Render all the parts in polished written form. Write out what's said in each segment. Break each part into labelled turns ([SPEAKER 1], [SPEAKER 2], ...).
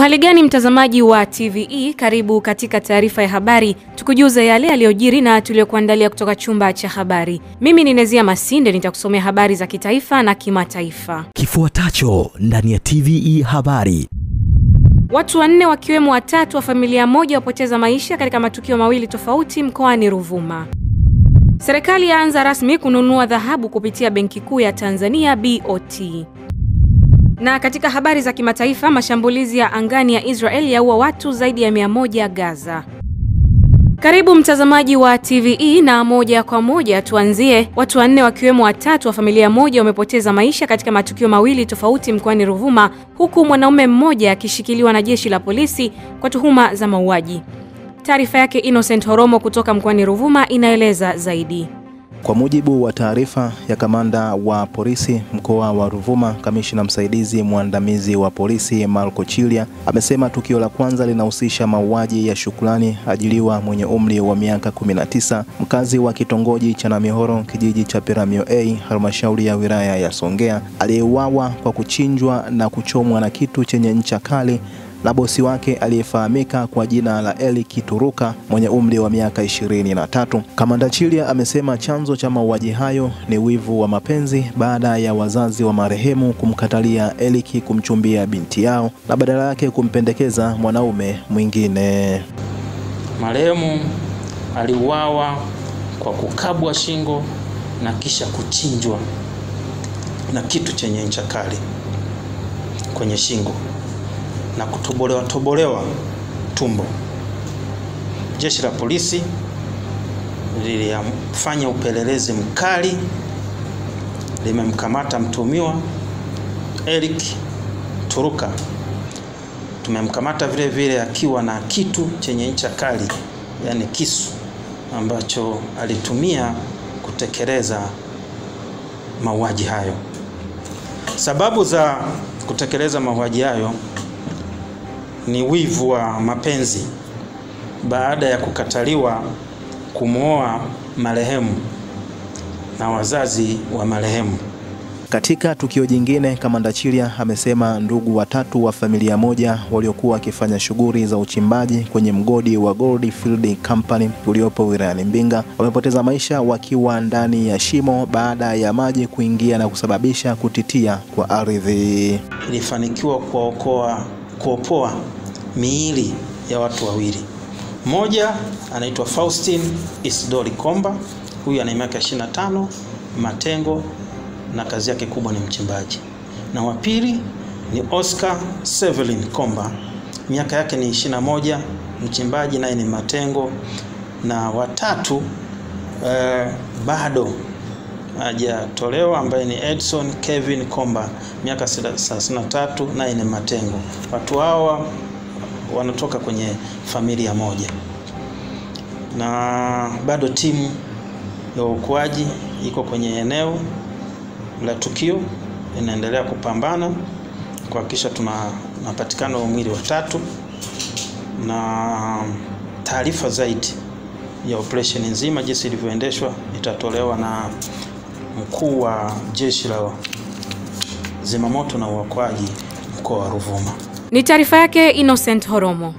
[SPEAKER 1] Uhali gani mtazamaji wa TVE, karibu katika taarifa ya habari, tukujuze yale yaliyojiri na tuliyokuandalia kutoka chumba cha habari. Mimi ni Nezia Masinde, nitakusomea habari za kitaifa na kimataifa.
[SPEAKER 2] Kifuatacho ndani ya TVE habari.
[SPEAKER 1] Watu 4 wakiwemo 3 wa familia moja wapoteza maisha katika matukio mawili tofauti mkoani Ruvuma. Serikali yaanza rasmi kununua dhahabu kupitia Benki Kuu ya Tanzania BOT. Na katika habari za kimataifa, mashambulizi ya angani ya Israel yaua watu zaidi ya 100 Gaza. Karibu mtazamaji wa TVE na moja kwa moja tuanzie. Watu 4 wakiwemo 3 wa familia moja wamepoteza maisha katika matukio mawili tofauti mkoani Ruvuma, huku mwanaume mmoja akishikiliwa na jeshi la polisi kwa tuhuma za mauaji. Taarifa yake Innocent Horomo kutoka mkoani Ruvuma inaeleza zaidi.
[SPEAKER 3] Kwa mujibu wa taarifa ya kamanda wa polisi mkoa wa Ruvuma, kamishna msaidizi mwandamizi wa polisi Marco Chilia amesema tukio la kwanza linahusisha mauaji ya Shukrani Ajiliwa mwenye umri wa miaka 19, mkazi wa kitongoji cha Namihoro, kijiji cha Piramio A, halmashauri ya wilaya ya Songea, aliyeuawa kwa kuchinjwa na kuchomwa na kitu chenye ncha kali na bosi wake aliyefahamika kwa jina la Eli Kituruka mwenye umri wa miaka 23. Kamanda Chilia amesema chanzo cha mauaji hayo ni wivu wa mapenzi baada ya wazazi wa marehemu kumkatalia Eliki kumchumbia binti yao na badala yake kumpendekeza mwanaume mwingine.
[SPEAKER 4] Marehemu aliuawa kwa kukabwa shingo na kisha kuchinjwa na kitu chenye ncha kali kwenye shingo na kutobolewa tumbo. Jeshi la polisi lilifanya upelelezi mkali, limemkamata mtuhumiwa Eric Turuka. Tumemkamata vile vile akiwa na kitu chenye ncha kali, yani kisu ambacho alitumia kutekeleza mauaji hayo. Sababu za kutekeleza mauaji hayo ni wivu wa mapenzi baada ya kukataliwa kumwoa marehemu na wazazi wa marehemu.
[SPEAKER 3] Katika tukio jingine, kamanda Chilia amesema ndugu 3 wa familia moja waliokuwa wakifanya shughuli za uchimbaji kwenye mgodi wa Goldfield Company uliopo wilayani Mbinga wamepoteza maisha wakiwa ndani ya shimo baada ya maji kuingia na kusababisha kutitia kwa ardhi.
[SPEAKER 4] Ilifanikiwa kuopoa miili ya watu 2. Mmoja anaitwa Faustin Isidori Komba, huyu ana miaka 25, matengo na kazi yake kubwa ni mchimbaji. Na wa pili ni Oscar Sevelin Komba, miaka yake ni 21, mchimbaji naye ni matengo. Na watatu bado hajatolewa, ambaye ni Edson Kevin Komba, miaka 33, naye ni matengo. Watu hawa wanatoka kwenye familia moja. Na bado timu ya uokoaji iko kwenye eneo la tukio, inaendelea kupambana kuhakikisha tunapatikana mwili wa 3, na taarifa zaidi ya operation nzima jinsi ilivyoendeshwa itatolewa na mkuu wa jeshi la zimamoto na uokoaji mkoa wa Ruvuma.
[SPEAKER 1] Ni taarifa yake Innocent Horomo.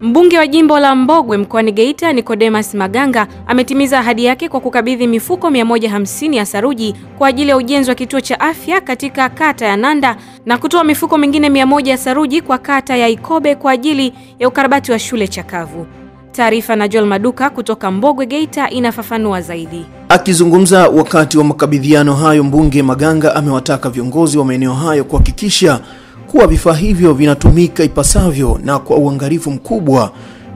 [SPEAKER 1] Mbunge wa jimbo la Mbogwe mkoani Geita Nicodemus Maganga ametimiza ahadi yake kwa kukabidhi mifuko 150 ya saruji kwa ajili ya ujenzi wa kituo cha afya katika kata ya Nanda na kutoa mifuko mingine 100 ya saruji kwa kata ya Ikobe kwa ajili ya ukarabati wa shule chakavu. Taarifa na Joel Maduka kutoka Mbogwe Geita inafafanua zaidi.
[SPEAKER 5] Akizungumza wakati wa makabidhiano hayo, mbunge Maganga amewataka viongozi wa maeneo hayo kuhakikisha kuwa vifaa hivyo vinatumika ipasavyo na kwa uangalifu mkubwa.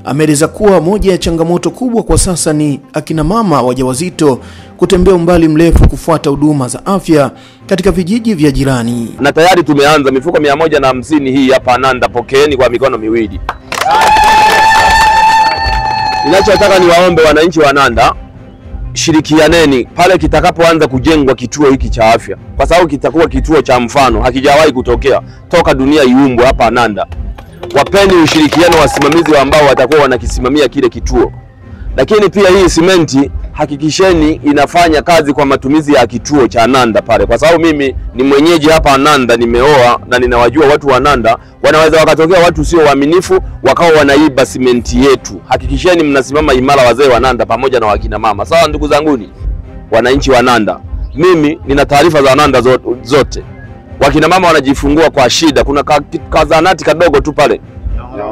[SPEAKER 5] Ameeleza kuwa moja ya changamoto kubwa kwa sasa ni akina mama wajawazito kutembea umbali mrefu kufuata huduma za afya katika vijiji vya jirani.
[SPEAKER 6] Na tayari tumeanza mifuko 150 hii hapa Nanda, pokeeni kwa mikono miwili. Ninachotaka ni waombe wananchi wa Nanda, shirikianeni pale kitakapoanza kujengwa kituo hiki cha afya, kwa sababu kitakuwa kituo cha mfano, hakijawahi kutokea toka dunia iumbwe hapa Nanda. Wapeni ushirikiano wasimamizi ambao watakuwa wanakisimamia kile kituo. Lakini pia hii simenti hakikisheni inafanya kazi kwa matumizi ya kituo cha Nanda pale, kwa sababu mimi ni mwenyeji hapa Nanda, nimeoa na ninawajua watu wa Nanda. Wanaweza wakatokea watu sio waaminifu wakawa wanaiba simenti yetu. Hakikisheni mnasimama imara, wazee wa Nanda pamoja na wakina mama. Sawa ndugu zanguni wananchi wa Nanda, mimi nina taarifa za Nanda zote. Wakina mama wanajifungua kwa shida, kuna kazanati kadogo tu pale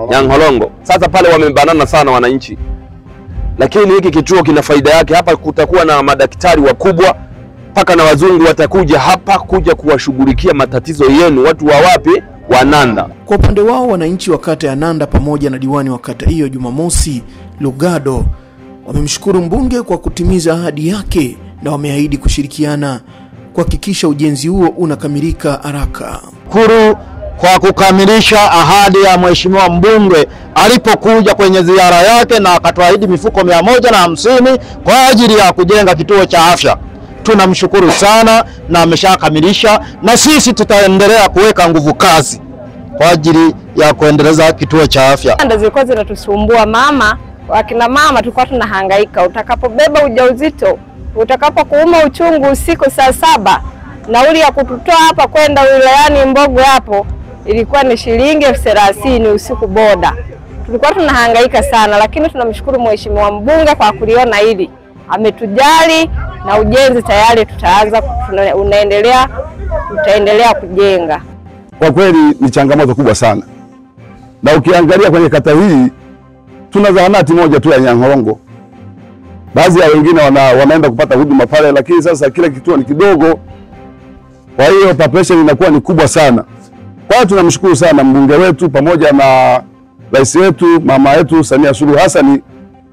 [SPEAKER 6] Nyang'holongo. Sasa pale wamebanana sana wananchi, lakini hiki kituo kina faida yake. Hapa kutakuwa na madaktari wakubwa, paka na wazungu watakuja hapa kuja kuwashughulikia matatizo yenu, watu wa wapi? Wa Nanda.
[SPEAKER 5] Kwa upande wao wananchi wa kata ya Nanda pamoja na diwani wa kata hiyo Jumamosi Lugado wamemshukuru mbunge kwa kutimiza ahadi yake na wameahidi kushirikiana kuhakikisha ujenzi huo unakamilika haraka.
[SPEAKER 7] Shukuru kwa kukamilisha ahadi ya mheshimiwa mbunge alipokuja kwenye ziara yake na akatuahidi mifuko 150 kwa ajili ya kujenga kituo cha afya. Tunamshukuru sana na ameshakamilisha, na sisi tutaendelea kuweka nguvu kazi kwa ajili ya kuendeleza kituo cha afya.
[SPEAKER 8] Ndio zilikuwa zinatusumbua mama, wakina mama tulikuwa tunahangaika, utakapobeba ujauzito, utakapokuuma uchungu usiku saa 7, nauli ya kututoa hapa kwenda wilayani Mbogwe hapo ilikuwa ni shilingi 30,000 usiku boda. Tulikuwa tunahangaika sana, lakini tunamshukuru mheshimiwa mbunge kwa kuliona hili. Ametujali na ujenzi tayari tutaendelea kujenga.
[SPEAKER 9] Kwa kweli ni changamoto kubwa sana. Na ukiangalia kwenye kata hii tuna zahanati moja tu ya Nyang'holongo. Baadhi ya wengine wanaenda kupata huduma pale, lakini sasa kile kituo ni kidogo. Kwa hiyo population inakuwa ni kubwa sana. Kwa hiyo tunamshukuru sana mbunge wetu pamoja na rais wetu mama yetu Samia Suluhu Hassan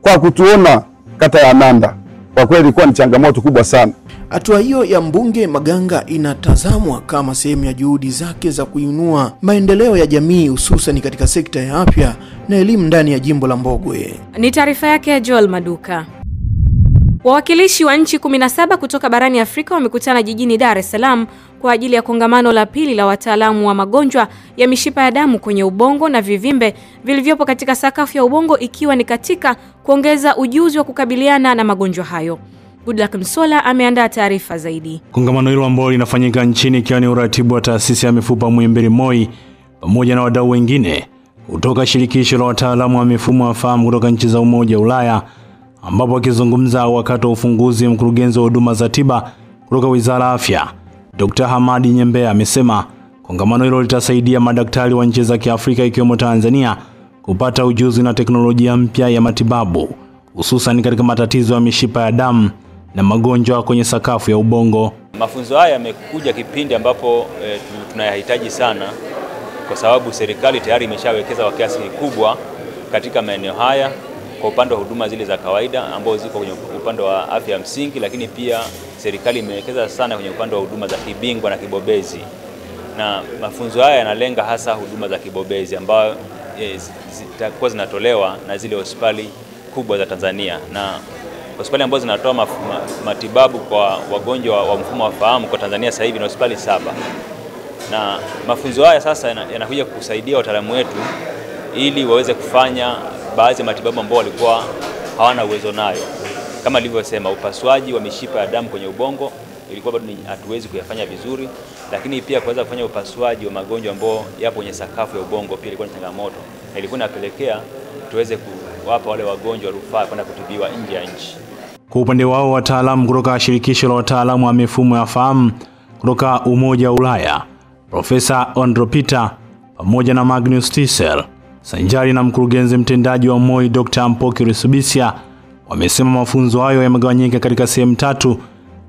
[SPEAKER 9] kwa kutuona kata ya Nanda. Kwa kweli ilikuwa ni changamoto kubwa sana.
[SPEAKER 5] Hatua hiyo ya mbunge Maganga inatazamwa kama sehemu ya juhudi zake za kuinua maendeleo ya jamii, hususan katika sekta ya afya na elimu ndani ya jimbo la Mbogwe.
[SPEAKER 1] Ni taarifa yake ya Joel Maduka. Wawakilishi wa nchi 17 kutoka barani Afrika wamekutana jijini Dar es Salaam kwa ajili ya kongamano la pili la wataalamu wa magonjwa ya mishipa ya damu kwenye ubongo na vivimbe vilivyopo katika sakafu ya ubongo, ikiwa ni katika kuongeza ujuzi wa kukabiliana na magonjwa hayo. Goodluck Msola ameandaa taarifa zaidi.
[SPEAKER 10] Kongamano hilo ambalo linafanyika nchini ikiwa ni uratibu wa taasisi ya mifupa Muhimbili Moi pamoja na wadau wengine kutoka shirikisho la wataalamu wa mifumo ya fahamu kutoka nchi za Umoja wa Ulaya, ambapo akizungumza wakati wa ufunguzi mkurugenzi wa huduma za tiba kutoka Wizara ya Afya Dr. Hamadi Nyembea amesema kongamano hilo litasaidia madaktari wa nchi za Kiafrika ikiwemo Tanzania kupata ujuzi na teknolojia mpya ya matibabu, hususan katika matatizo ya mishipa ya damu na magonjwa kwenye sakafu ya ubongo.
[SPEAKER 11] Mafunzo haya yamekuja kipindi ambapo tunayahitaji sana, kwa sababu serikali tayari imeshawekeza kwa kiasi kikubwa katika maeneo haya, kwa upande wa huduma zile za kawaida ambazo ziko kwenye upande wa afya msingi, lakini pia serikali imewekeza sana kwenye upande wa huduma za kibingwa na kibobezi. Na mafunzo haya yanalenga hasa huduma za kibobezi ambayo zitakuwa zinatolewa na zile hospitali kubwa za Tanzania, na hospitali ambazo zinatoa matibabu kwa wagonjwa wa mfumo wa fahamu kwa Tanzania sasa hivi ni hospitali 7. Na mafunzo haya sasa yanakuja kusaidia wataalamu wetu ili waweze kufanya baadhi ya matibabu ambao walikuwa hawana uwezo nayo. Kama nilivyosema, upasuaji wa mishipa ya damu kwenye ubongo ilikuwa bado hatuwezi kuyafanya vizuri, lakini pia kuweza kufanya upasuaji wa magonjwa ambao yapo kwenye sakafu ya ubongo pia ilikuwa ni changamoto. Na ilikuwa inapelekea tuweze kuwapa wale wagonjwa rufaa kwenda kutibiwa nje ya nchi.
[SPEAKER 10] Kwa upande wao wataalamu kutoka shirikisho la wataalamu wa mifumo ya fahamu kutoka Umoja wa Ulaya, Profesa Andrew Peter pamoja na Magnus Tissel sanjari na mkurugenzi mtendaji wa Moi Dr. Mpoki Rusubisia wamesema mafunzo hayo yamegawanyika katika sehemu 3,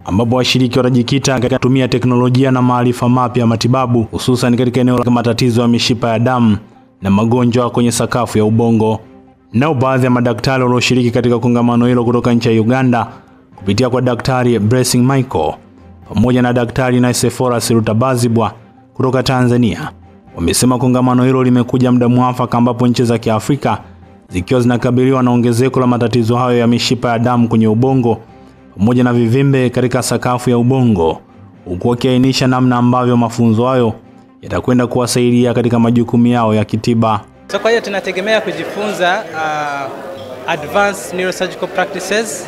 [SPEAKER 10] ambapo washiriki watajikita katika kutumia teknolojia na maarifa mapya ya matibabu, hususan katika eneo la matatizo ya mishipa ya damu na magonjwa kwenye sakafu ya ubongo. Nao baadhi ya madaktari walioshiriki katika kongamano hilo kutoka nchi ya Uganda kupitia kwa Daktari Blessing Michael pamoja na Daktari Naisefora Sirutabazibwa kutoka Tanzania wamesema kongamano hilo limekuja muda mwafaka, ambapo nchi za Kiafrika zikiwa zinakabiliwa na ongezeko la matatizo hayo ya mishipa ya damu kwenye ubongo pamoja na vivimbe katika sakafu ya ubongo, huku wakiainisha namna ambavyo mafunzo hayo yatakwenda kuwasaidia katika majukumu yao ya kitiba.
[SPEAKER 12] Kwa hiyo tunategemea kujifunza advanced neurosurgical practices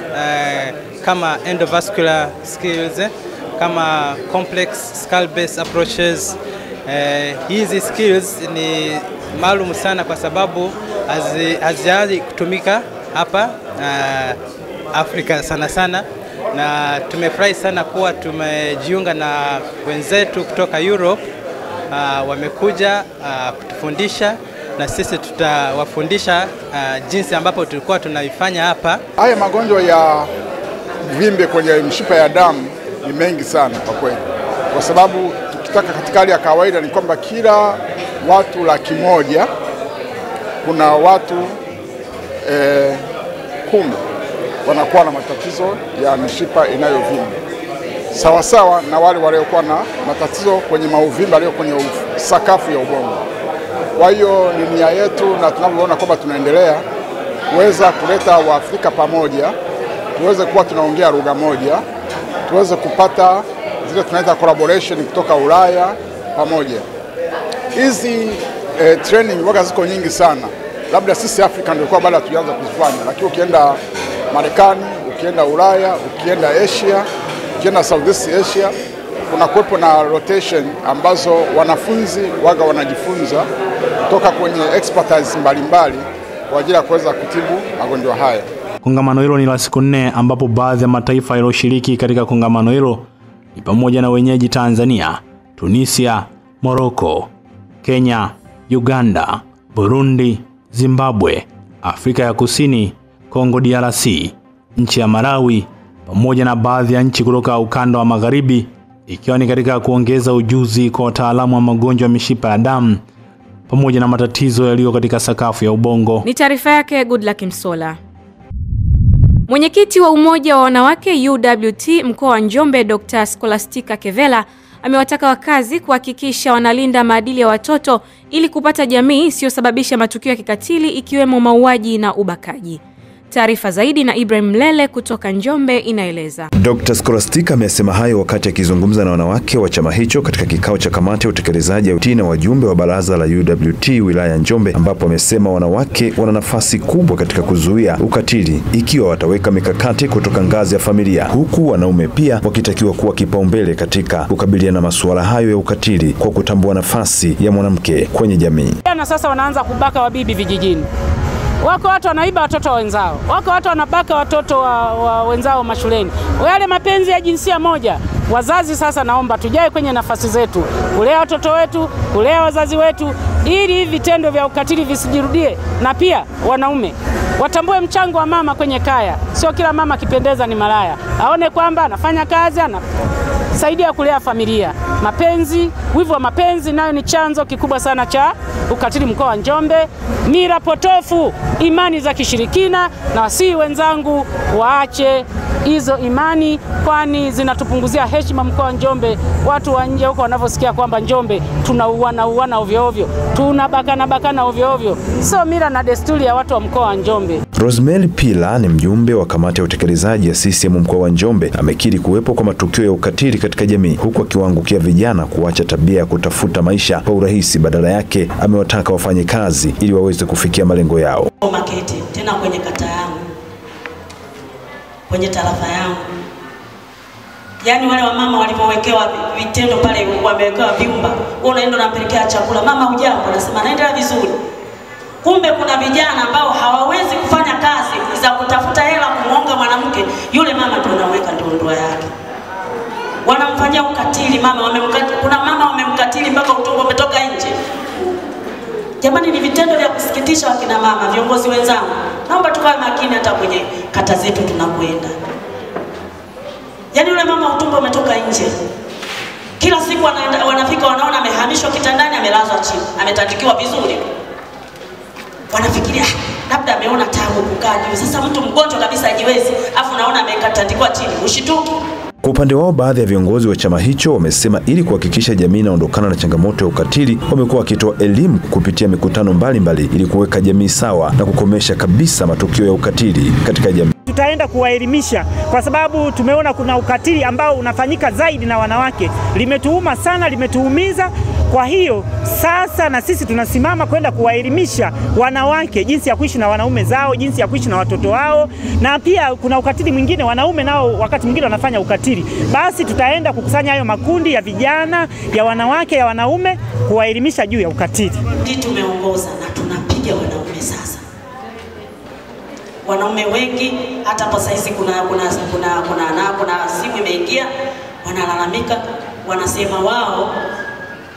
[SPEAKER 12] kama endovascular skills, kama complex skull-based approaches. Hizi skills ni maalum sana kwa sababu hazijawahi kutumika hapa Afrika sana, na tumefurahi sana kuwa tumejiunga na wenzetu kutoka Europe. Wamekuja kutufundisha na sisi tutawafundisha jinsi ambapo tulikuwa tunaifanya hapa.
[SPEAKER 13] Haya magonjwa ya vimbe kwenye mshipa ya damu ni mengi sana kwa kweli, kwa sababu tukitaka katika hali ya kawaida ni kwamba kila watu 100,000 kuna watu 10 wanakuwa na matatizo ya mishipa inayovimba, sawasawa na wale waliokuwa na matatizo kwenye mauvimbe yaliyo kwenye sakafu ya ubongo. Kwa hiyo ni nia yetu na tunavyoona kwamba tunaendelea kuweza kuleta Waafrika pamoja, tuweze kuwa tunaongea lugha moja, tuweze kupata zile tunaita collaboration kutoka Ulaya pamoja. Hizi training waga ziko nyingi sana, labda sisi Afrika ndio kwa bado hatujaanza kuzifanya, lakini ukienda Marekani, ukienda Ulaya, ukienda Asia, ukienda Southeast Asia, kuna kuwepo na rotation ambazo wanafunzi waga wanajifunza kutoka kwenye expertise mbalimbali kwa ajili ya kuweza kutibu magonjwa haya.
[SPEAKER 10] Kongamano hilo ni la siku 4 ambapo baadhi ya mataifa yaliyoshiriki katika kongamano hilo ni pamoja na wenyeji Tanzania, Tunisia, Morocco, Kenya, Uganda, Burundi, Zimbabwe, Afrika ya Kusini, Kongo DRC, nchi ya Malawi pamoja na baadhi ya nchi kutoka ukanda wa Magharibi, ikiwa ni katika kuongeza ujuzi kwa wataalamu wa magonjwa ya mishipa ya damu pamoja na matatizo yaliyo katika sakafu ya ubongo.
[SPEAKER 1] Ni taarifa yake Goodluck Msola. Mwenyekiti wa Umoja wa Wanawake UWT mkoa wa Njombe Dr. Scholastica Kevela amewataka wakazi kuhakikisha wanalinda maadili ya watoto ili kupata jamii isiyosababisha matukio ya kikatili ikiwemo mauaji na ubakaji. Taarifa zaidi na Ibrahim Lele kutoka Njombe inaeleza.
[SPEAKER 14] Dr. Scholastica amesema hayo wakati akizungumza na wanawake wa chama hicho katika kikao cha kamati ya utekelezaji ya UWT na wajumbe wa baraza la UWT wilaya Njombe, ambapo amesema wanawake wana nafasi kubwa katika kuzuia ukatili ikiwa wataweka mikakati kutoka ngazi ya familia, huku wanaume pia wakitakiwa kuwa kipaumbele katika kukabiliana na masuala hayo ya ukatili kwa kutambua nafasi ya mwanamke kwenye jamii.
[SPEAKER 15] Na sasa wanaanza kubaka wabibi vijijini. Wako watu wanaiba watoto wenzao. Wako watu wanabaka watoto wa wenzao mashuleni. Wale mapenzi ya jinsia moja. Wazazi sasa naomba tujae kwenye nafasi zetu. Kulea watoto wetu, kulea wazazi wetu ili hivi vitendo vya ukatili visijirudie, na pia wanaume watambue mchango wa mama kwenye kaya. Sio kila mama kipendeza ni malaya. Aone kwamba anafanya kazi, anasaidia kulea familia. Mapenzi, wivu wa mapenzi nayo ni chanzo kikubwa sana cha ukatili mkoa wa Njombe. Mila potofu, imani za kishirikina, na wasi wenzangu waache hizo imani, kwani zinatupunguzia heshima mkoa wa Njombe. Watu wa nje huko wanavyosikia kwamba Njombe tunauana ovyo ovyo, tunabakana ovyo ovyo. Sio mila na desturi ya watu wa mkoa wa Njombe.
[SPEAKER 14] Rosemary Pila ni mjumbe wa kamati ya utekelezaji ya CCM mkoa wa Njombe, amekiri kuwepo kwa matukio ya ukatili katika jamii, huku akiwaangukia vijana kuacha tabia ya kutafuta maisha kwa urahisi, badala yake amewataka wafanye kazi ili waweze kufikia malengo yao.
[SPEAKER 16] Makete tena kwenye kata yangu, kwenye tarafa yangu, yani wale wamama walipowekewa vitendo pale, wamewekewa viumba, unaenda unampelekea chakula, mama hujambo, anasema naendelea vizuri. Kumbe kuna vijana ambao hawawezi kufanya kazi za kutafuta hela kumuonga mwanamke, yule mama ndio anaweka ndoa yake. Wanamfanyia ukatili mama, kuna mama wamemkatili mpaka utumbo umetoka nje. Jamani, ni vitendo vya kusikitisha wakina mama. Viongozi wenzangu, naomba tukae makini hata kwenye kata zetu tunakwenda. Yaani yule mama utumbo umetoka nje. Kila siku wanafika wanaona amehamishwa kitandani, amelazwa chini, ametandikiwa vizuri. Wanafikiria labda ameona tabu kukaa juu. Sasa mtu mgonjwa kabisa hajiwezi, afu naona amekatandikwa chini, ushituki.
[SPEAKER 14] Kwa upande wao, baadhi ya viongozi wa chama hicho wamesema ili kuhakikisha jamii inaondokana na changamoto ya ukatili, wamekuwa wakitoa elimu kupitia mikutano mbalimbali ili kuweka jamii sawa na kukomesha kabisa matukio ya ukatili katika jamii.
[SPEAKER 17] Tutaenda kuwaelimisha kwa sababu tumeona kuna ukatili ambao unafanyika zaidi na wanawake. Limetuuma sana, limetuumiza. Kwa hiyo Sasa na sisi tunasimama kwenda kuwaelimisha wanawake jinsi ya kuishi na wanaume zao, jinsi ya kuishi na watoto wao, na pia kuna ukatili mwingine, wanaume nao wakati mwingine wanafanya ukatili. Basi tutaenda kukusanya hayo makundi ya vijana, ya wanawake, ya wanaume, kuwaelimisha juu ya ukatili.
[SPEAKER 16] Tumeongoza na tunapiga wanaume sasa. Wanaume wengi hata hapo saizi kuna simu imeingia, wanalalamika, wanasema wao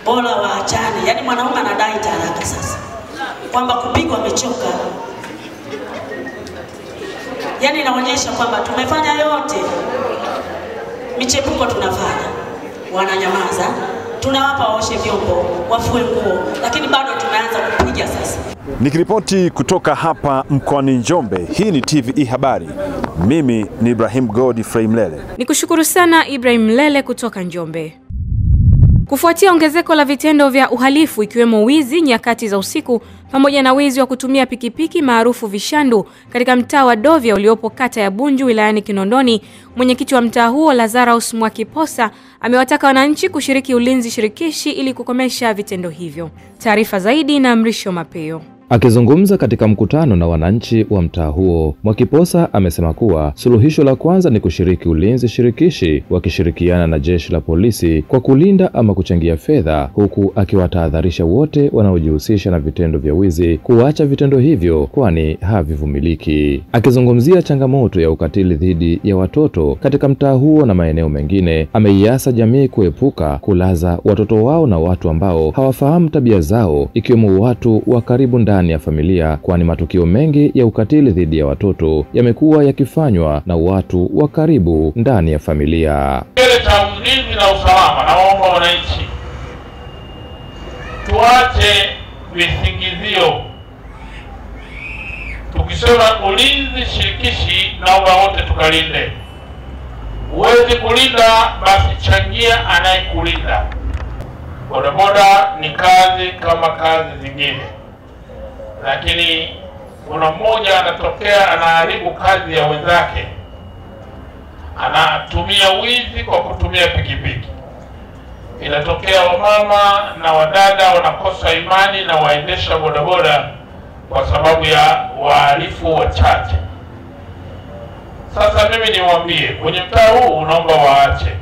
[SPEAKER 16] bora waachane. Yaani mwanaume anadai talaka sasa, kwamba kupigwa amechoka. Yaani inaonyesha kwamba tumefanya yote, michepuko tunafanya, wananyamaza, tunawapa waoshe vyombo, wafue nguo, lakini bado tumeanza kupiga sasa.
[SPEAKER 18] Nikiripoti kutoka hapa mkoani Njombe, hii ni TVE Habari. Mimi ni Ibrahim Godfrey Mlele.
[SPEAKER 1] Nikushukuru sana Ibrahim Mlele kutoka Njombe. Kufuatia ongezeko la vitendo vya uhalifu ikiwemo wizi nyakati za usiku pamoja na wizi wa kutumia pikipiki maarufu vishandu katika mtaa wa Dovya uliopo kata ya Bunju wilayani Kinondoni, mwenyekiti wa mtaa huo Lazarus Mwakiposa amewataka wananchi kushiriki ulinzi shirikishi ili kukomesha vitendo hivyo. Taarifa zaidi na Mrisho Mapeo.
[SPEAKER 19] Akizungumza katika mkutano na wananchi wa mtaa huo, Mwakiposa amesema kuwa suluhisho la kwanza ni kushiriki ulinzi shirikishi wakishirikiana na jeshi la polisi kwa kulinda ama kuchangia fedha, huku akiwatahadharisha wote wanaojihusisha na vitendo vya wizi kuacha vitendo hivyo kwani havivumiliki. Akizungumzia changamoto ya ukatili dhidi ya watoto katika mtaa huo na maeneo mengine, ameiasa jamii kuepuka kulaza watoto wao na watu ambao hawafahamu tabia zao, ikiwemo watu wa karibu ndani ya familia, kwani matukio mengi ya ukatili dhidi ya watoto yamekuwa yakifanywa na watu wa karibu ndani ya familia.
[SPEAKER 20] Kile cha ulinzi na usalama, naomba wananchi tuache visingizio. Tukisema ulinzi shirikishi, naomba wote tukalinde. Uwezi kulinda, basi changia anayekulinda. Bodaboda ni kazi kama kazi zingine, lakini kuna mmoja anatokea anaharibu kazi ya wenzake, anatumia wizi kwa kutumia pikipiki. Inatokea wamama na wadada wanakosa imani na waendesha bodaboda kwa sababu ya wahalifu wachache. Sasa mimi niwaambie, kwenye mtaa huu naomba waache.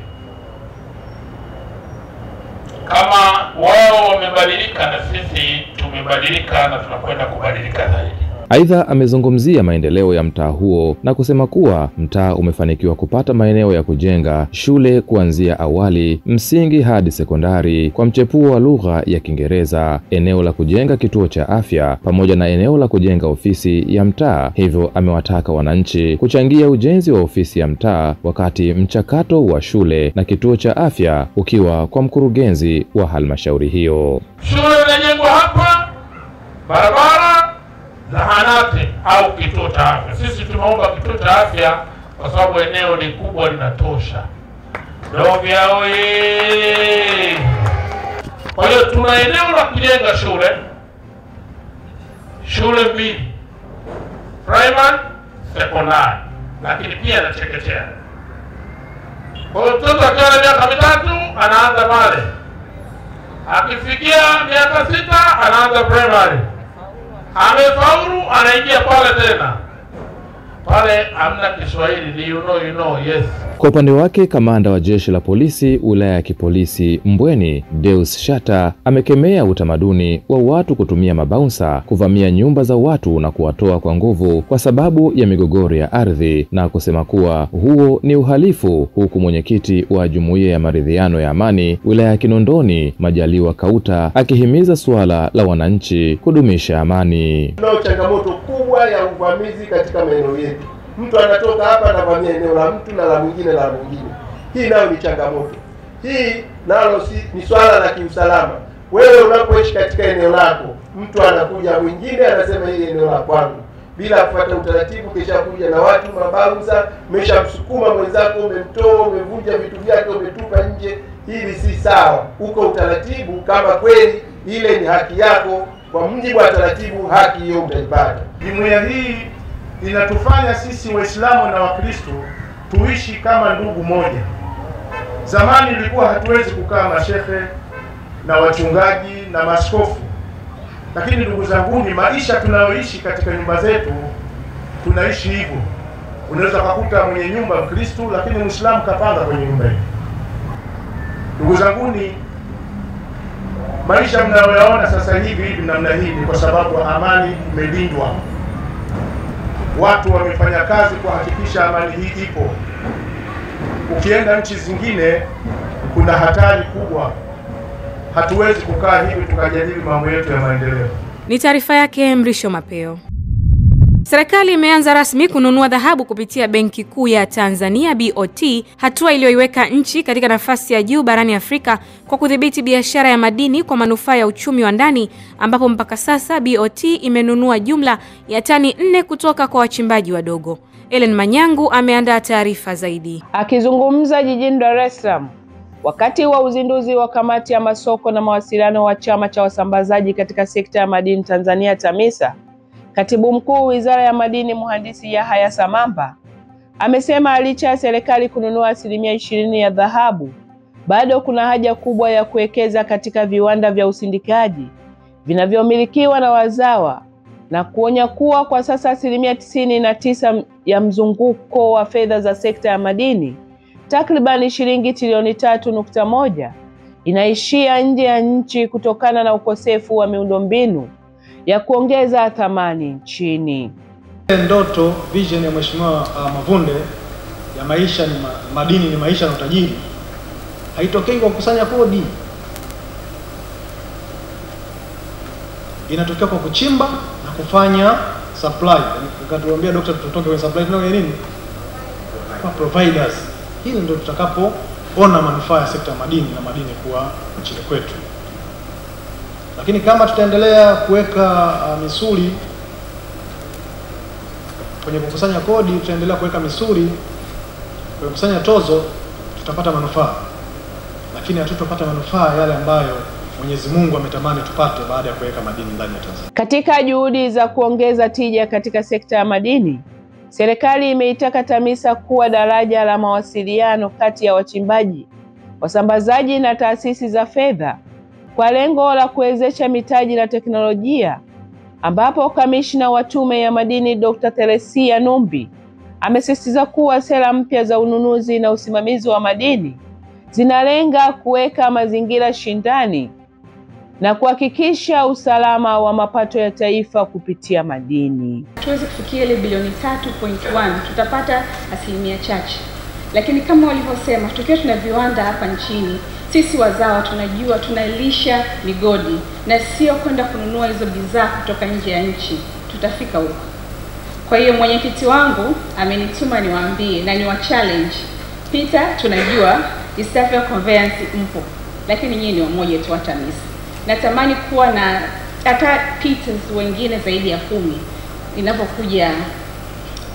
[SPEAKER 20] Kama wao wamebadilika, na sisi tumebadilika na tunakwenda kubadilika zaidi.
[SPEAKER 19] Aidha, amezungumzia maendeleo ya mtaa huo na kusema kuwa mtaa umefanikiwa kupata maeneo ya kujenga shule kuanzia awali, msingi hadi sekondari kwa mchepuo wa lugha ya Kiingereza, eneo la kujenga kituo cha afya pamoja na eneo la kujenga ofisi ya mtaa. Hivyo amewataka wananchi kuchangia ujenzi wa ofisi ya mtaa wakati mchakato wa shule na kituo cha afya ukiwa kwa mkurugenzi wa halmashauri hiyo.
[SPEAKER 20] Shule inajengwa hapa, barabara, zahanati au kituo cha afya. Sisi tumeomba kituo cha afya kwa sababu eneo ni kubwa, linatosha. Dovya oye! Kwa hiyo tuna eneo la kujenga shule mbili, primary, secondary, lakini pia na chekechea. Kwa hiyo mtoto akiwa na miaka 3 anaanza pale, akifikia miaka 6 anaanza primary, amefaulu anaingia pale tena. Pale hamna Kiswahili, ni you know, yes.
[SPEAKER 19] Kwa upande wake, kamanda wa jeshi la polisi wilaya ya kipolisi Mbweni, Deus Shata, amekemea utamaduni wa watu kutumia mabaunsa kuvamia nyumba za watu na kuwatoa kwa nguvu kwa sababu ya migogoro ya ardhi, na kusema kuwa huo ni uhalifu, huku mwenyekiti wa Jumuiya ya Maridhiano ya Amani wilaya ya Kinondoni, Majaliwa Kauta, akihimiza suala la wananchi kudumisha amani.
[SPEAKER 21] Kuna changamoto kubwa ya uvamizi katika maeneo yetu. Mtu anatoka hapa anavamia eneo la mtu na la mwingine la mwingine. Hii nayo ni changamoto. Hii nalo ni swala la kiusalama. Wewe unapoishi katika eneo lako, mtu anakuja mwingine anasema hili eneo la kwangu, bila kufuata utaratibu, kisha kuja na watu mabaunza, umeshamsukuma mwenzako, umemtoa, umevunja vitu vyake, umetupa nje. Hili si sawa. Uko utaratibu, kama kweli ile ni haki yako, kwa mujibu wa taratibu, haki hiyo utaipata.
[SPEAKER 22] Jumuiya hii inatufanya sisi Waislamu na Wakristo tuishi kama ndugu moja. Zamani ilikuwa hatuwezi kukaa mashehe, na wachungaji na maaskofu. Lakini ndugu zangu, ni maisha tunayoishi katika nyumba zetu, tunaishi hivyo. Unaweza kukuta mwenye nyumba Mkristo lakini Muislamu kapanga kwenye nyumba hiyo. Ndugu zangu, ni maisha mnayoyaona sasa hivi namna hii ni kwa sababu amani imelindwa. Watu wamefanya kazi kuhakikisha amani hii ipo. Ukienda nchi zingine kuna hatari kubwa. Hatuwezi kukaa hivi tukajadili mambo yetu ya maendeleo.
[SPEAKER 1] Ni taarifa yake Mrisho Mapeo. Serikali imeanza rasmi kununua dhahabu kupitia Benki Kuu ya Tanzania BOT, hatua iliyoiweka nchi katika nafasi ya juu barani Afrika kwa kudhibiti biashara ya madini kwa manufaa ya uchumi wa ndani, ambapo mpaka sasa BOT imenunua jumla ya tani 4 kutoka kwa wachimbaji wadogo. Ellen Manyangu ameandaa taarifa zaidi.
[SPEAKER 2] Akizungumza jijini Dar es Salaam wakati wa uzinduzi wa kamati ya masoko na mawasiliano wa chama cha wasambazaji katika sekta ya madini Tanzania TAMISA, Katibu Mkuu Wizara ya Madini Mhandisi Yahya Samamba amesema licha ya serikali kununua 20% ya dhahabu, bado kuna haja kubwa ya kuwekeza katika viwanda vya usindikaji vinavyomilikiwa na wazawa, na kuonya kuwa kwa sasa 99% ya mzunguko wa fedha za sekta ya madini, takriban shilingi trilioni 3.1, inaishia nje ya nchi kutokana na ukosefu wa miundombinu ya kuongeza thamani nchini.
[SPEAKER 3] Ndoto vision ya Mheshimiwa Mavunde ya maisha ni madini ni maisha na utajiri haitokei kwa kukusanya kodi, inatokea kwa kuchimba na kufanya supply. Nikatuambia Dr. tutoke kwenye supply tunao nini? Kwa providers. Hili ndio tutakapoona manufaa ya sekta ya madini na madini kuwa nchini kwetu. Lakini kama tutaendelea kuweka misuli kwenye kukusanya kodi, tutaendelea kuweka misuli kwenye kukusanya tozo, tutapata manufaa, lakini hatutapata manufaa yale ambayo Mwenyezi Mungu ametamani tupate baada ya kuweka madini ndani ya Tanzania.
[SPEAKER 2] Katika juhudi za kuongeza tija katika sekta ya madini, serikali imeitaka TAMISA kuwa daraja la mawasiliano kati ya wachimbaji, wasambazaji na taasisi za fedha kwa lengo la kuwezesha mitaji na teknolojia, ambapo kamishna wa Tume ya Madini Dr. Theresia Numbi amesisitiza kuwa sera mpya za ununuzi na usimamizi wa madini zinalenga kuweka mazingira shindani na kuhakikisha usalama wa mapato ya taifa kupitia madini.
[SPEAKER 23] Tuweze kufikia ile bilioni 3.1, tutapata asilimia chache. Lakini kama walivyosema, tukiwa tuna viwanda hapa nchini, sisi wazawa tunajua tunalisha migodi na sio kwenda kununua hizo bidhaa kutoka nje ya nchi. Tutafika huko. Kwa hiyo mwenyekiti wangu amenituma niwaambie na niwa challenge. Peter, tunajua East Africa Conveyance mpo, lakini nyinyi ni wamoja tu wa TAMISA. Natamani kuwa na hata Peters wengine zaidi ya 10 inapokuja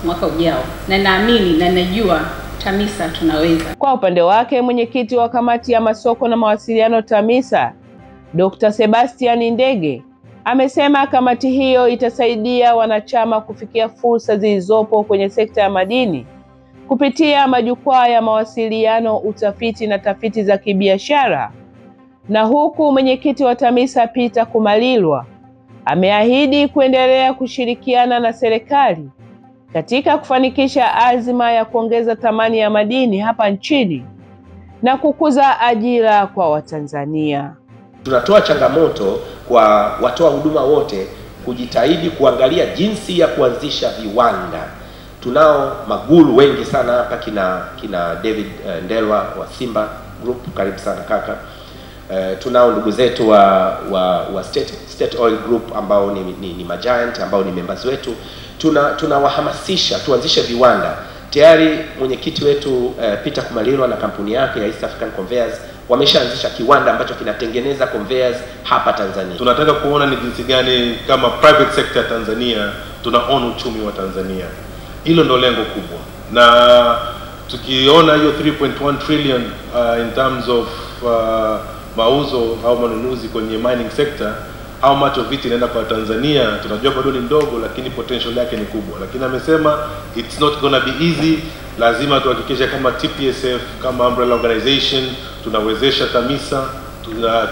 [SPEAKER 23] mwaka ujao, na naamini na najua TAMISA tunaweza.
[SPEAKER 2] Kwa upande wake, mwenyekiti wa kamati ya masoko na mawasiliano TAMISA, Dr. Sebastian Ndege, amesema kamati hiyo itasaidia wanachama kufikia fursa zilizopo kwenye sekta ya madini kupitia majukwaa ya mawasiliano, utafiti na tafiti za kibiashara. Na huku mwenyekiti wa TAMISA Peter Kumalilwa ameahidi kuendelea kushirikiana na serikali katika kufanikisha azma ya kuongeza thamani ya madini hapa nchini na kukuza ajira kwa Watanzania.
[SPEAKER 24] Tunatoa changamoto kwa watoa huduma wote kujitahidi kuangalia jinsi ya kuanzisha viwanda. Tunao maguru wengi sana hapa, kina David Ndelwa wa Simba Group, karibu sana kaka. Tunao ndugu zetu wa State Oil Group ambao ni majiant ambao ni members wetu. Tunawahamasisha tuanzishe viwanda. Tayari mwenyekiti wetu Peter Kumalilwa na kampuni yake ya East African Conveyors wameshaanzisha kiwanda ambacho kinatengeneza conveyors hapa Tanzania.
[SPEAKER 25] Tunataka kuona ni jinsi gani kama private sector Tanzania tunaona uchumi wa Tanzania. Hilo ndo lengo kubwa. Na tukiona hiyo 3.1 trillion in terms of mauzo au manunuzi kwenye mining sector, how much of it inaenda kwa Tanzania, tunajua bado ni ndogo, lakini potential yake ni kubwa. Lakini amesema it's not gonna be easy. Lazima tuhakikishe kama TPSF, kama umbrella organization, tunawezesha TAMISA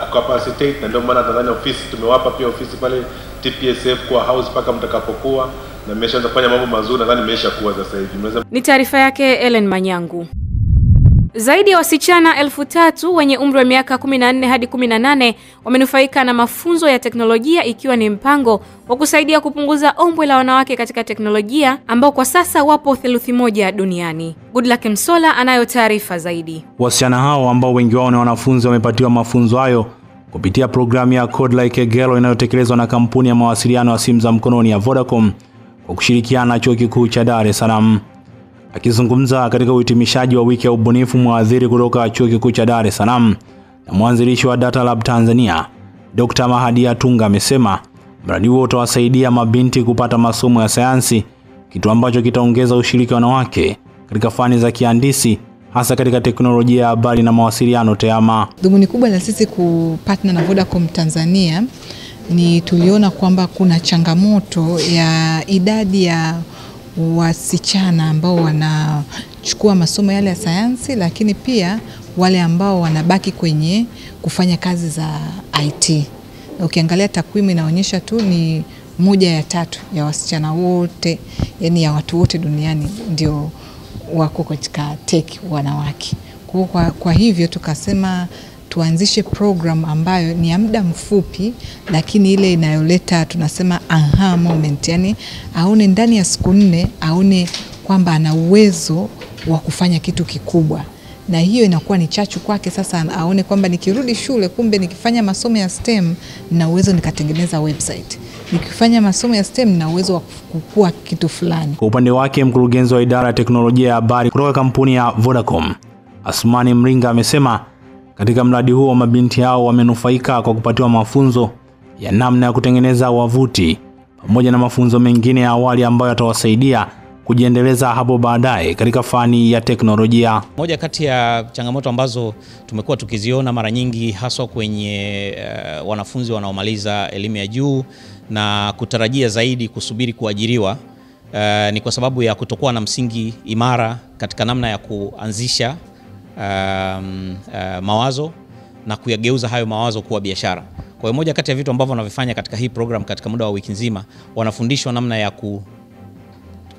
[SPEAKER 25] kucapacitate, na ndio maana Tanzania ofisi tumewapa pia ofisi pale TPSF kwa house paka mtakapokuwa, na mmeshaanza kufanya mambo mazuri, nadhani mmeshakuwa sasa hivi.
[SPEAKER 1] Ni taarifa yake Ellen Manyangu. Zaidi ya wasichana 3,000 wenye umri wa miaka 14 hadi 18 wamenufaika na mafunzo ya teknolojia, ikiwa ni mpango wa kusaidia kupunguza ombwe la wanawake katika teknolojia ambao kwa sasa wapo 1/3 duniani. Goodluck Msola anayo taarifa zaidi.
[SPEAKER 10] Wasichana hao ambao wengi wao ni wanafunzi wamepatiwa mafunzo hayo kupitia programu ya Code Like a Girl inayotekelezwa na kampuni ya mawasiliano ya simu za mkononi ya Vodacom kwa kushirikiana na Chuo Kikuu cha Dar es Salaam. Akizungumza katika uhitimishaji wa wiki ya ubunifu, mwadhiri kutoka Chuo Kikuu cha Dar es Salaam na mwanzilishi wa Data Lab Tanzania, Dr. Mahadia Tunga amesema mradi huo utawasaidia mabinti kupata masomo ya sayansi, kitu ambacho kitaongeza ushiriki wa wanawake katika fani za kihandisi, hasa katika teknolojia ya habari na mawasiliano TEHAMA.
[SPEAKER 4] Dhumuni kubwa la sisi kupartner na Vodacom Tanzania ni tuliona kwamba kuna changamoto ya idadi ya wasichana ambao wanachukua masomo yale ya sayansi, lakini pia wale ambao wanabaki kwenye kufanya kazi za IT. Ukiangalia takwimu inaonyesha tu ni 1 ya 3 ya wasichana wote, yani ya watu wote duniani ndio wako katika tech wanawake. Kwa hivyo tukasema tuanzishe program ambayo ni ya muda mfupi, lakini ile inayoleta tunasema aha moment, yani aone ndani ya siku 4 aone kwamba ana uwezo wa kufanya kitu kikubwa, na hiyo inakuwa ni chachu kwake. Sasa aone kwamba nikirudi shule, kumbe nikifanya masomo ya STEM na uwezo nikatengeneza website, nikifanya masomo ya STEM na uwezo wa kukua kitu fulani.
[SPEAKER 10] Kwa upande wake, mkurugenzi wa idara ya teknolojia ya habari kutoka kampuni ya Vodacom, Asmani Mringa, amesema katika mradi huo mabinti hao wamenufaika kwa kupatiwa mafunzo ya namna ya kutengeneza wavuti pamoja na mafunzo mengine ya awali ambayo yatawasaidia kujiendeleza hapo baadaye katika fani ya teknolojia.
[SPEAKER 6] Moja kati ya changamoto ambazo tumekuwa tukiziona mara nyingi haswa kwenye wanafunzi wanaomaliza elimu ya juu na kutarajia zaidi kusubiri kuajiriwa ni kwa sababu ya kutokuwa na msingi imara katika namna ya kuanzisha mawazo na kuyageuza hayo mawazo kuwa biashara. Kwa hiyo moja kati ya vitu ambavyo wanavifanya katika hii program katika muda wa wiki nzima, wanafundishwa namna ya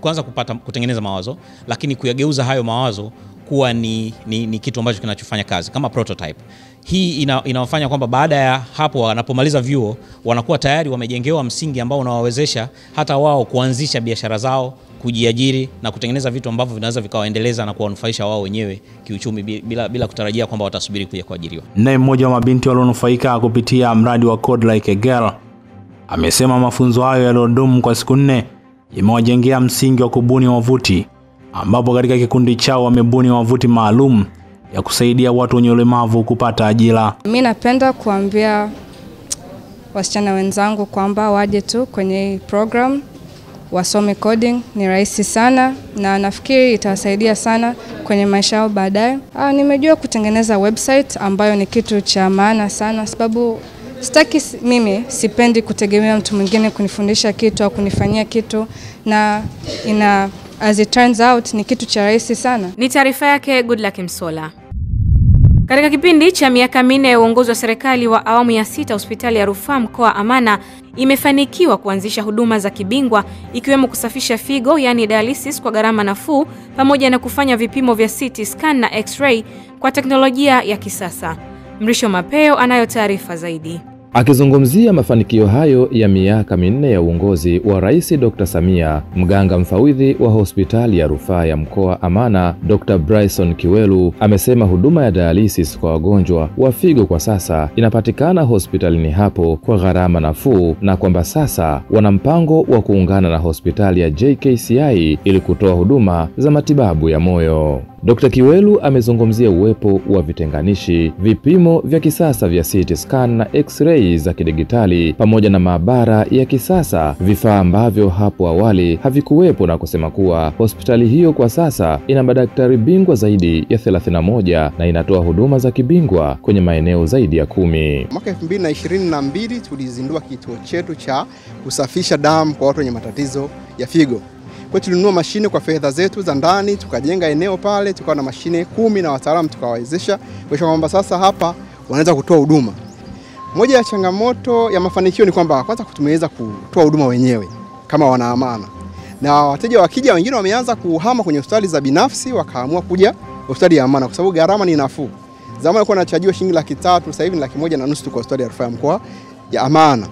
[SPEAKER 6] kwanza kutengeneza mawazo, lakini kuyageuza hayo mawazo kuwa ni kitu ambacho kinachofanya kazi kama prototype. Hii inawafanya kwamba baada ya hapo wanapomaliza vyuo wanakuwa tayari wamejengewa msingi ambao unawawezesha hata wao kuanzisha biashara zao, kujiajiri na kutengeneza vitu ambavyo vinaweza vikawaendeleza na kuwanufaisha wao wenyewe kiuchumi bila kutarajia kwamba watasubiri kuja kuajiriwa.
[SPEAKER 10] Naye mmoja wa mabinti walionufaika kupitia mradi wa Code Like a Girl amesema mafunzo hayo yaliyodumu kwa siku 4 yamewajengea msingi wa kubuni wavuti, ambapo katika kikundi chao wamebuni wavuti maalum ya kusaidia watu wenye ulemavu kupata ajira.
[SPEAKER 7] Mimi napenda kuambia wasichana wenzangu kwamba waje tu kwenye hii program wasome coding, ni rahisi sana na nafikiri itawasaidia sana kwenye maisha yao baadaye. Nimejua kutengeneza website ambayo ni kitu cha maana sana, sababu mimi sipendi kutegemea mtu mwingine kunifundisha kitu au kunifanyia kitu, na as it turns out ni kitu cha rahisi sana.
[SPEAKER 1] Ni taarifa yake Goodluck Msola. Katika kipindi cha miaka 4 ya uongozi wa serikali wa awamu ya 6, hospitali ya rufaa mkoa Amana imefanikiwa kuanzisha huduma za kibingwa, ikiwemo kusafisha figo yani dialysis kwa gharama nafuu, pamoja na kufanya vipimo vya CT scan na X-ray kwa teknolojia ya kisasa. Mrisho Mapeo anayo taarifa zaidi.
[SPEAKER 19] Akizungumzia mafanikio hayo ya miaka 4 ya uongozi wa Rais Dr. Samia, mganga mfawidhi wa hospitali ya rufaa ya mkoa Amana, Dr. Bryson Kiwelu, amesema huduma ya dialysis kwa wagonjwa wa figo kwa sasa inapatikana hospitalini hapo kwa gharama nafuu, na kwamba sasa wana mpango wa kuungana na hospitali ya JKCI ili kutoa huduma za matibabu ya moyo. Dr. Kiwelu amezungumzia uwepo wa vitenganishi, vipimo vya kisasa vya CT scan na X-ray za kidigitali pamoja na maabara ya kisasa, vifaa ambavyo hapo awali havikuwepo, na kusema kuwa hospitali hiyo kwa sasa ina madaktari bingwa zaidi ya 31 na inatoa huduma za kibingwa kwenye maeneo zaidi ya 10.
[SPEAKER 8] Mwaka 2022 tulizindua kituo chetu cha kusafisha damu kwa watu wenye matatizo ya figo. Kwa tulinunua mashine kwa fedha zetu za ndani, tukajenga eneo pale, tukawa na mashine 10 na wataalamu tukawawezesha. Kwa kwamba sasa hapa wanaweza kutoa huduma. Moja ya changamoto ya mafanikio ni kwamba kwanza tumeweza kutoa huduma wenyewe kama wana Amana. Na wateja wakija wengine wameanza kuhama kwenye hospitali za binafsi wakaamua kuja hospitali ya Amana kwa sababu gharama ni nafuu. Zamani ilikuwa inachajiwa shilingi 300,000, sasa hivi ni 150,000 tu kwa hospitali ya rufaa ya mkoa ya Amana.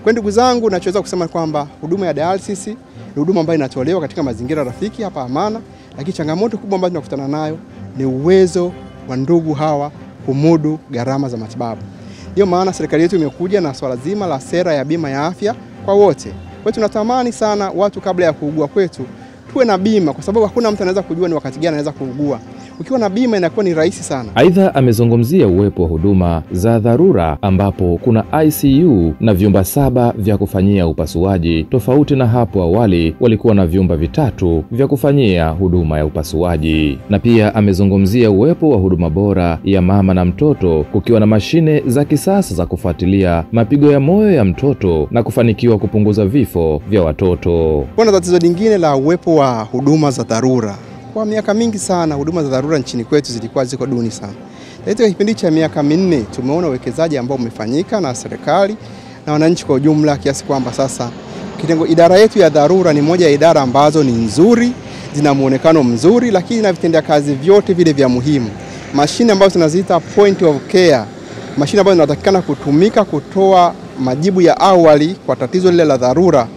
[SPEAKER 8] Kwa ndugu zangu, nachoweza kusema kwamba huduma ya dialysis ni huduma ambayo inatolewa katika mazingira rafiki hapa Amana, lakini changamoto kubwa ambayo tunakutana nayo ni uwezo wa ndugu hawa kumudu gharama za matibabu. Ndio maana serikali yetu imekuja na swala zima la sera ya bima ya afya kwa wote. Kwa hiyo tunatamani sana watu kabla ya kuugua kwetu tuwe na bima, kwa sababu hakuna mtu anaweza kujua ni wakati gani anaweza kuugua. Ukiwa na bima inakuwa ni rahisi sana.
[SPEAKER 19] Aidha, amezungumzia uwepo wa huduma za dharura ambapo kuna ICU na vyumba 7 vya kufanyia upasuaji, tofauti na hapo awali walikuwa na vyumba 3 vya kufanyia huduma ya upasuaji. Na pia amezungumzia uwepo wa huduma bora ya mama na mtoto, kukiwa na mashine za kisasa za kufuatilia mapigo ya moyo ya mtoto na kufanikiwa kupunguza vifo vya watoto.
[SPEAKER 8] Kuna tatizo lingine la uwepo wa huduma za dharura. Kwa miaka mingi sana huduma za dharura nchini kwetu zilikuwa ziko duni sana. Katika kipindi cha miaka 4 tumeona uwekezaji ambao umefanyika na serikali na wananchi kwa ujumla, kiasi kwamba sasa idara yetu ya dharura ni moja ya idara ambazo ni nzuri, zina muonekano mzuri, lakini na vitendea kazi vyote vile vya muhimu. Mashine ambazo tunaziita point of care, mashine ambazo zinatakikana kutumika kutoa majibu ya awali kwa tatizo lile la dharura.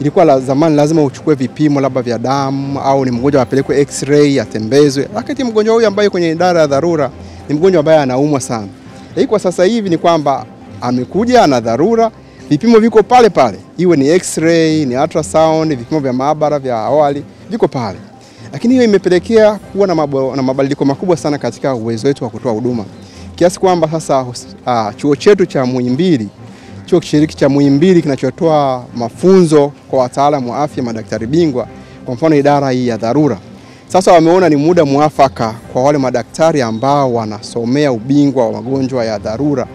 [SPEAKER 8] Ilikuwa la zamani lazima uchukue vipimo labda vya damu au ni mgonjwa apelekwe x-ray atembezwe. Wakati mgonjwa huyu ambaye kwenye idara ya dharura ni mgonjwa ambaye anaumwa sana. Lakini kwa sasa hivi ni kwamba amekuja na dharura, vipimo viko pale pale. Iwe ni x-ray, ni ultrasound, vipimo vya maabara vya awali viko pale. Lakini hiyo imepelekea kuwa na mabadiliko makubwa sana katika uwezo wetu wa kutoa huduma. Kiasi kwamba sasa chuo chetu cha Muhimbili, chuo kishiriki cha Muhimbili kinachotoa mafunzo kwa wataalamu wa afya, madaktari bingwa, kwa mfano idara hii ya dharura, sasa wameona ni muda muafaka kwa wale madaktari ambao wanasomea ubingwa wa magonjwa ya dharura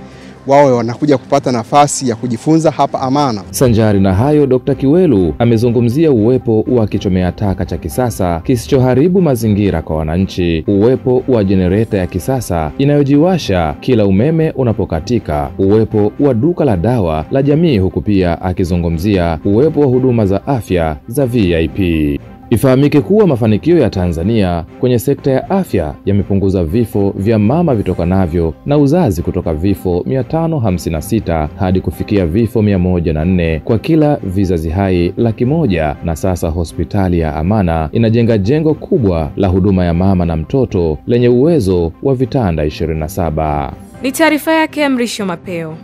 [SPEAKER 8] wawe wanakuja kupata nafasi ya kujifunza hapa Amana.
[SPEAKER 19] Sanjari na hayo, Dr. Kiwelu amezungumzia uwepo wa kichomea taka cha kisasa kisichoharibu mazingira kwa wananchi, uwepo wa jenereta ya kisasa inayojiwasha kila umeme unapokatika, uwepo wa duka la dawa la jamii, huku pia akizungumzia uwepo wa huduma za afya za VIP. Ifahamike kuwa mafanikio ya Tanzania kwenye sekta ya afya yamepunguza vifo vya mama vitokanavyo na uzazi kutoka vifo 556 hadi kufikia vifo 104 kwa kila vizazi hai 100,000, na sasa hospitali ya Amana inajenga jengo kubwa la huduma ya mama na mtoto lenye uwezo wa vitanda 27.
[SPEAKER 1] Ni taarifa yake Mrisho Mapeo.